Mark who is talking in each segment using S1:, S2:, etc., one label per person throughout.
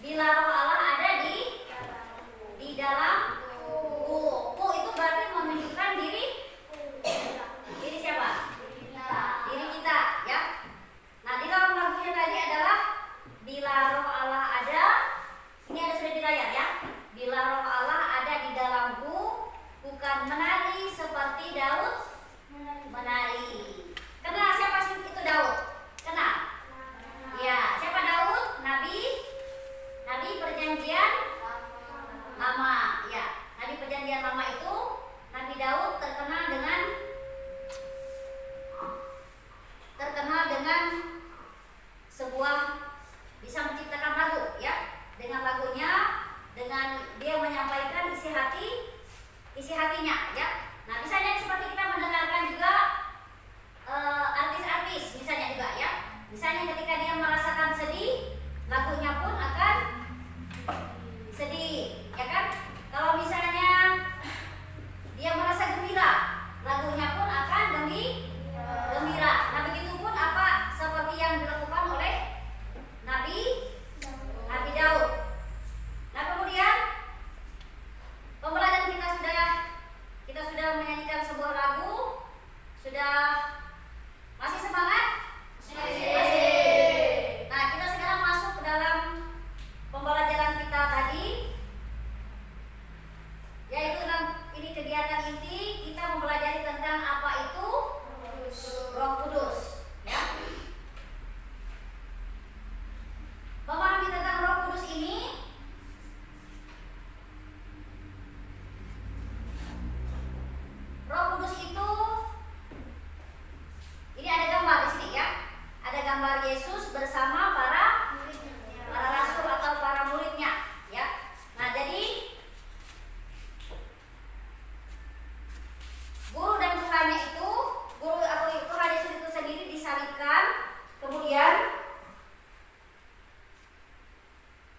S1: Bila roh Allah ada di dalamku. Ku itu berarti menunjukkan diri siapa? Diri kita, ya. Nah, di dalam lagunya tadi adalah bila roh Allah ada. Ini ada sudah di layar, ya. Bila roh Allah ada di dalamku, bukan menari seperti Daud menari. Kenal siapa sih itu Daud? Kenal? Ya, siapa Daud? Nabi perjanjian lama, ya. Nabi perjanjian lama itu Nabi Daud terkenal dengan sebuah bisa menciptakan lagu, ya. Dengan lagunya, dengan dia menyampaikan isi hatinya, ya. Nah, misalnya seperti kita mendengarkan juga artis-artis misalnya juga, ya. Misalnya ketika dia merasakan sedih, lagunya pun akan sedih, ya kan? Kalau misalnya dia merasa gembira, lagunya pun akan gembira. Nah, begitu pun apa seperti yang dilakukan oleh Nabi Daud. Nah, kemudian pembelajaran kita sudah menyanyikan sebuah lagu. Sudah masih semangat? Masih. Nah, kita sekarang masuk ke dalam pembelajaran kita tadi, yaitu ini kegiatan inti kita mempelajari tentang apa itu Roh Kudus, ya. Memahami tentang Roh Kudus ini, Roh Kudus itu, ini ada gambar di sini, ya. Ada gambar Yesus bersama para rasul atau para muridnya, ya. Nah, jadi guru dan Tuhannya itu, guru atau Tuhan Yesus itu sendiri disalibkan. Kemudian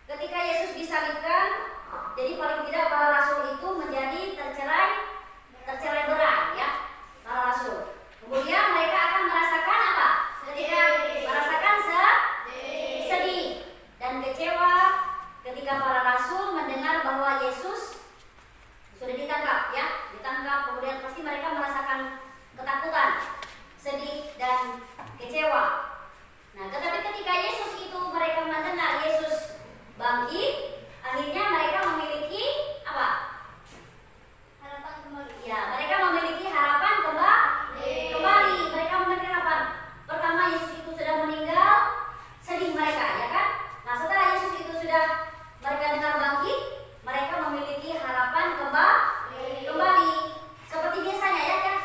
S1: ketika Yesus disalibkan, jadi paling tidak para rasul itu menjadi tercerai berai, ya, para rasul. Kemudian mereka akan merasakan apa? Ketika merasakan sedih dan kecewa ketika para rasul mendengar bahwa Yesus sudah ditangkap, ya, kemudian pasti mereka merasakan ketakutan, sedih dan kecewa. Nah, tetapi ketika Yesus itu mereka mendengar Yesus bangkit, akhirnya mereka memiliki apa? Harapan kembali. Ya, mereka memiliki harapan kembali. Mereka memiliki harapan. Pertama, Yesus itu sudah meninggal, sedih mereka, ya kan? Nah, setelah Yesus itu sudah mereka dengar bangkit, mereka memiliki harapan kembali. Seperti biasanya, ya kan?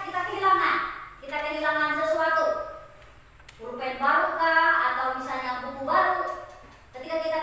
S1: Kita kehilangan sesuatu, pulpen baru kah, atau misalnya buku baru. Ketika kita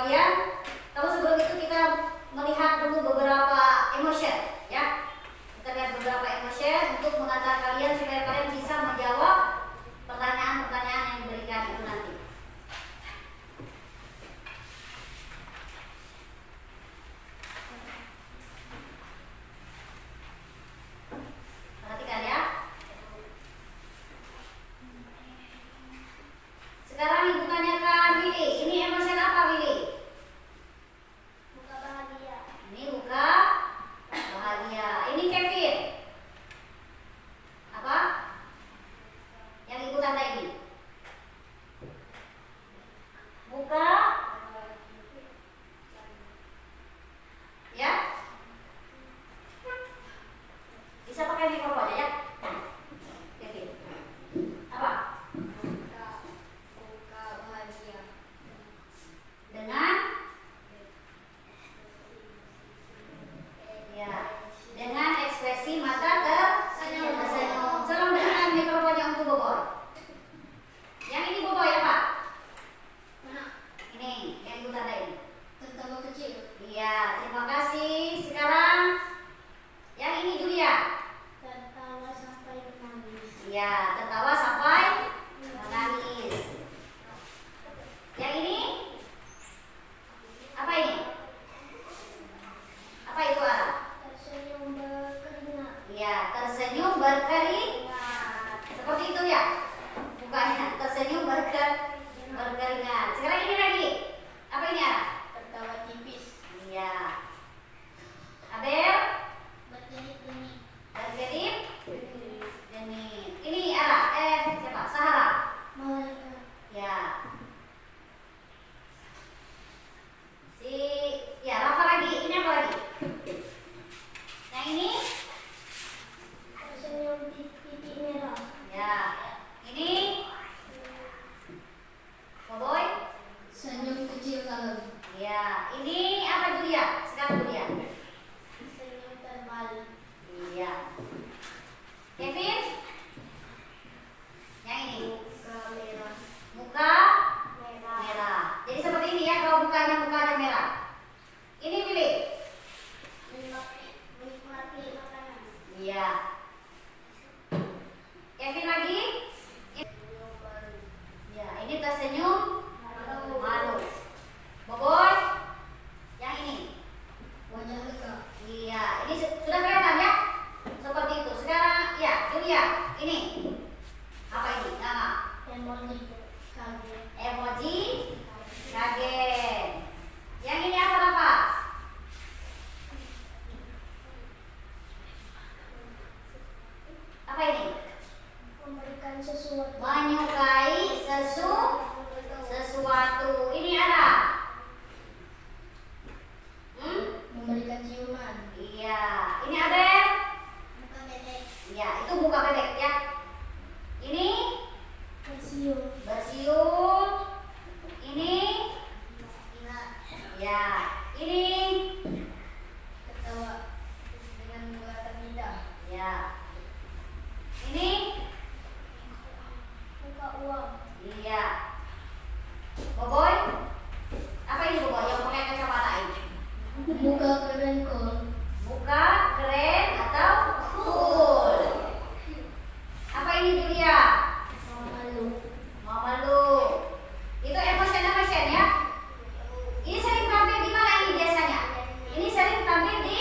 S1: kalian. Tapi sebelum itu kita melihat dulu beberapa emotion, ya. Kita lihat beberapa emotion untuk mengantar kalian supaya kalian bisa menjawab pertanyaan-pertanyaan yang diberikan itu nanti. Perhatikan ya. Sekarang ibu tanyakan Willy, ini emotion apa Willy?
S2: Buka bahagia.
S1: Ini buka bahagia. Ini Kevin. Apa? Yang ibu tanda ini. Buka. Ya. Bisa pakai mikrofon ya. Kevin. Apa?
S2: Buka bahagia.
S1: Dengan ya, dengan ekspresi mata tersenyum. Tolong dengarkan mikrofonnya untuk Boboy. Yang ini Boboy ya Pak?
S2: Mana?
S1: Ini yang ibu tanda ini.
S2: Tertawa kecil.
S1: Iya, terima kasih. Sekarang yang ini Julia.
S2: Tertawa sampai menangis.
S1: Iya, tertawa sampai menangis. Yang ini apa ini? Apa itu Ara?
S2: Tersenyum berkeringat.
S1: Iya, tersenyum berkeringat. Seperti itu ya. Bukannya tersenyum berkeringat. Sekarang ini lagi. Apa ini Ara?
S2: Tertawa tipis.
S1: Iya. Abel
S2: Berkedip-kedip.
S1: berkedip genit. Ini Ara. Siapa? Sahara.
S2: Malaikat.
S1: Ya. Ya Rafa lagi. Ini apa lagi? Yang ini?
S2: Tersenyum pipi merah.
S1: Ya. Ini? Boboy?
S2: Senyum kecil kalem.
S1: Ya. Ini apa Julia? Sekarang Julia.
S2: Senyum terbalik.
S1: Iya. Kevin? Yang ini?
S2: Buka merah.
S1: Muka
S2: Merah.
S1: merah. Jadi seperti ini ya kalau mukanya merah. Ini pilih.
S2: Menikmati makanan.
S1: Iya. Kevin lagi?
S2: Senyum baru.
S1: Ya, ini tersenyum
S2: Malu.
S1: malu. Boboy? Yang ini?
S2: Wajah lega.
S1: Iya, ini sudah kelihatan ya? Seperti itu. Sekarang ya, Julia, ini apa ini? Nama
S2: Emoji kaget.
S1: emoji kaget. Yang ini apa Rafa? Apa ini?
S2: Memberikan sesuatu.
S1: Menyukai sesuatu. Ini ada?
S2: Memberikan ciuman.
S1: Iya. Ini Abel?
S2: Buka bebek.
S1: Iya, itu buka bebek ya. Ini
S2: Tersium.
S1: bersiul. Ini
S2: Gila.
S1: ya. Ini
S2: Ketawa dengan muka terindah.
S1: ya. Ini
S2: Buka uang.
S1: iya. Boboy? Apa ini Boboy yang pakai kacamata ini?
S2: Buka keren cool.
S1: Buka keren atau cool? Apa ini Julia?
S2: Malu.
S1: Mama lu. Itu emotion ya? Ini sering tampil di mana ini biasanya? Ini sering tampil di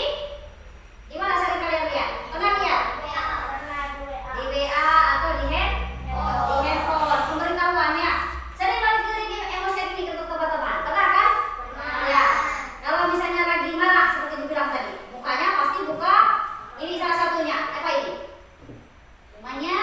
S1: mana sering kalian lihat? Pernah lihat? Di WA atau di handphone. Pemberitahuannya. Sering kali kirim emotion ini ke teman-teman. Pernah kan? Ya. Kalau misalnya lagi marah seperti dibilang tadi, mukanya pasti buka. Ini salah satunya. Apa ini? Namanya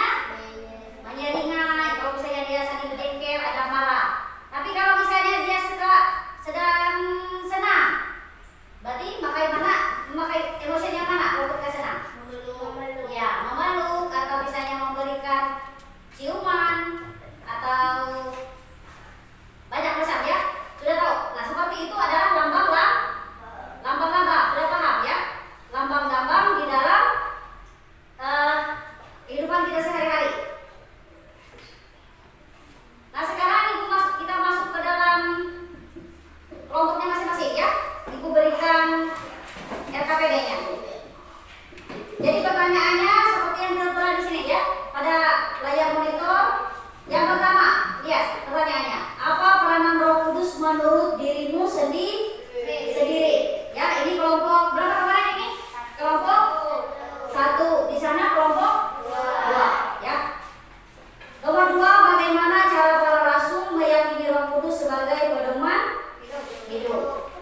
S1: kelompoknya masing-masing ya. Ibu berikan LKPD-nya. Jadi pertanyaannya seperti yang tertera di sini ya, pada layar monitor. Yang pertama, lihat pertanyaannya. Apa peranan Roh Kudus menurut dirimu sendiri? Ya, ini kelompok berapa kemarin ini? Kelompok 1. Di sana kelompok 2 ya. Nomor 2, bagaimana cara para rasul meyakini Roh Kudus sebagai pedoman hidup?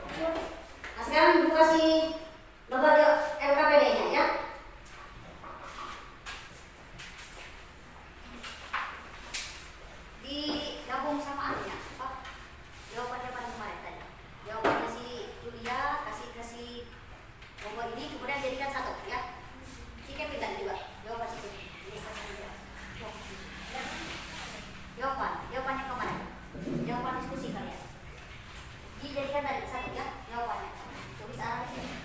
S1: Nah, sekarang Ibu kasih lembar LKPD-nya ya. Digabung sama anunya, Pak. Jawabannya pada kemarin tadi. Jawabannya si Julia kasih kelompok ini, kemudian jadikan 1 ya. Si Kevin tadi juga jawaban si Kevin. Jawabannya kemarin. Jawaban diskusi kalian. Dijadikan tadi 1 ya jawabannya. Tulis arah di sini.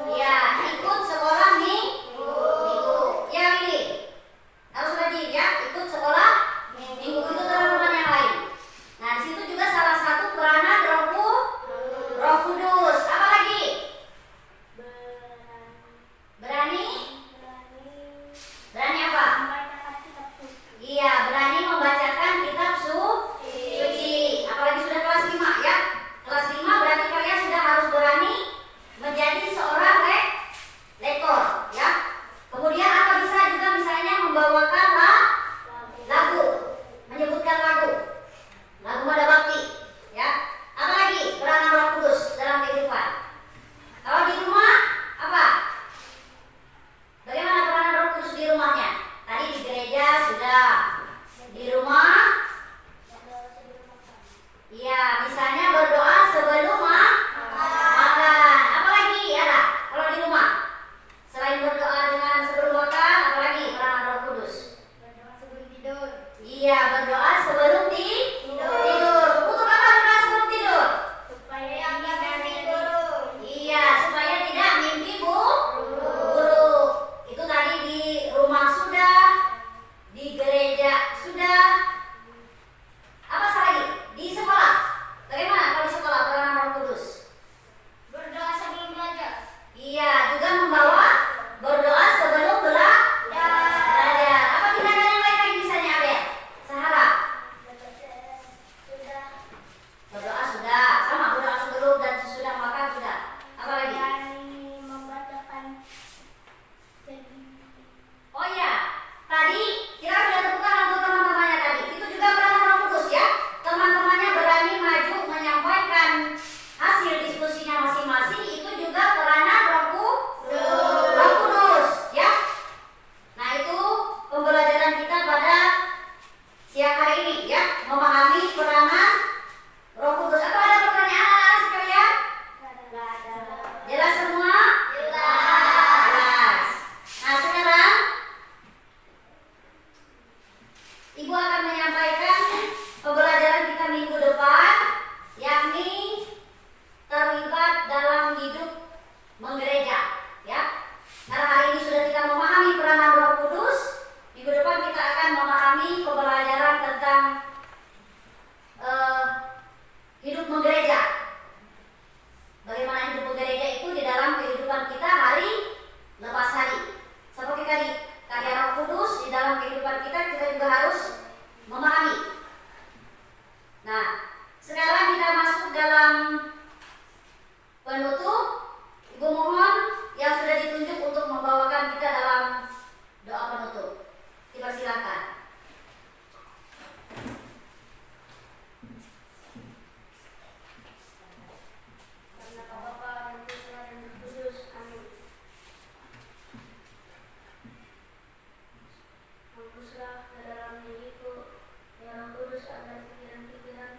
S1: Iya, ikut sekolah minggu. Ya, Willy. Harus rajin ya, ikut sekolah minggu itu teman-teman yang lain. Nah, di situ juga salah satu peranan Roh Kudus. Apa lagi? Berani? Berani apa? Iya, berani membacakan kitab suci. Apalagi sudah kelas 5 ya. Kelas 5 berarti kalian sudah harus berani menjadi seorang lektor ya. Kemudian apa bisa juga misalnya membawakan lagu, menyebutkan lagu Mada Bakti ya. Apa lagi peranan Roh Kudus dalam kehidupan? Kalau di rumah apa? Bagaimana peranan Roh Kudus di rumahnya? Tadi di gereja sudah. Di rumah? Iya, misalnya berdoa sebelum makan. Apa lagi ada? Kalau di rumah? Selain berdoa dengan sebelum makan, apa lagi peranan Roh Kudus? Iya, berdoa sebelum tidur. Untuk apa berdoa sebelum tidur? Iya, supaya tidak mimpi buruk. Itu tadi di rumah sudah, di gereja sudah. Apa lagi? Di sekolah. Bagaimana kalau di sekolah peranan Roh Kudus?
S2: Berdoa sebelum belajar.
S1: Iya, juga membawa berdoa sebelum belajar. Apa tindakan yang lain lagi misalnya Abel? Sahara. Berdoa sudah, sama berdoa sebelum dan sesudah makan sudah. Apa lagi? Oh iya, tadi kita sudah temukan untuk teman-temannya tadi. Itu juga peranan Roh Kudus ya. Teman-temannya berani maju menyampaikan hasil diskusinya masing-masing. Itu juga peranan Roh Kudus ya. Nah itu pembelajaran kita pada siang hari ini ya, memahami peranan Roh Kudus. Atau ada pertanyaan anak-anak sekalian? Jelas semua? Jelas. Nah sekarang Ibu akan menyampaikan pembelajaran kita minggu depan, yakni terlibat dalam hidup menggereja ya. Karena hari ini sudah kita memahami peranan Roh Kudus, minggu depan kita akan memahami pembelajaran tentang hidup menggereja. Bagaimana hidup menggereja itu di dalam kehidupan kita hari lepas hari. Seperti tadi, karya Roh Kudus di dalam kehidupan kita juga harus memahami. Nah, sekarang kita masuk dalam penutup. Ibu mohon yang sudah ditunjuk untuk membawakan kita dalam doa penutup. Dipersilakan.
S2: Karena Bapa dan Putra dan Roh Kudus. Amin. Hembuslah ke dalam diriku, ya Roh Kudus, agar pikiran-pikiran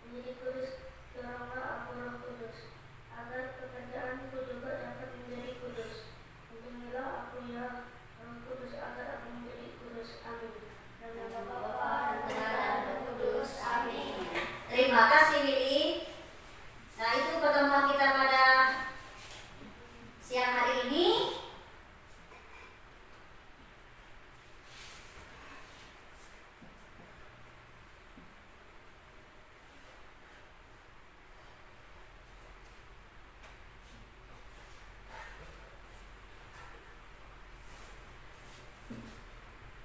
S2: menjadi kudus. Doronglah aku Roh Kudus, agar pekerjaanku juga dapat menjadi kudus. Lindungilah aku ya Roh Kudus, agar aku menjadi kudus. Amin. Dalam nama Bapa dan Putra dan Roh Kudus. Amin.
S1: Terima kasih Willy. Nah itu pertemuan kita pada siang hari ini.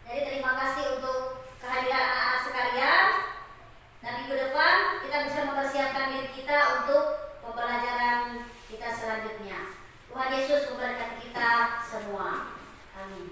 S1: Jadi terima kasih untuk kehadiran anak-anak sekalian. Dan minggu depan kita bisa mempersiapkan diri kita untuk pembelajaran kita selanjutnya. Tuhan Yesus memberkati kita semua. Amin.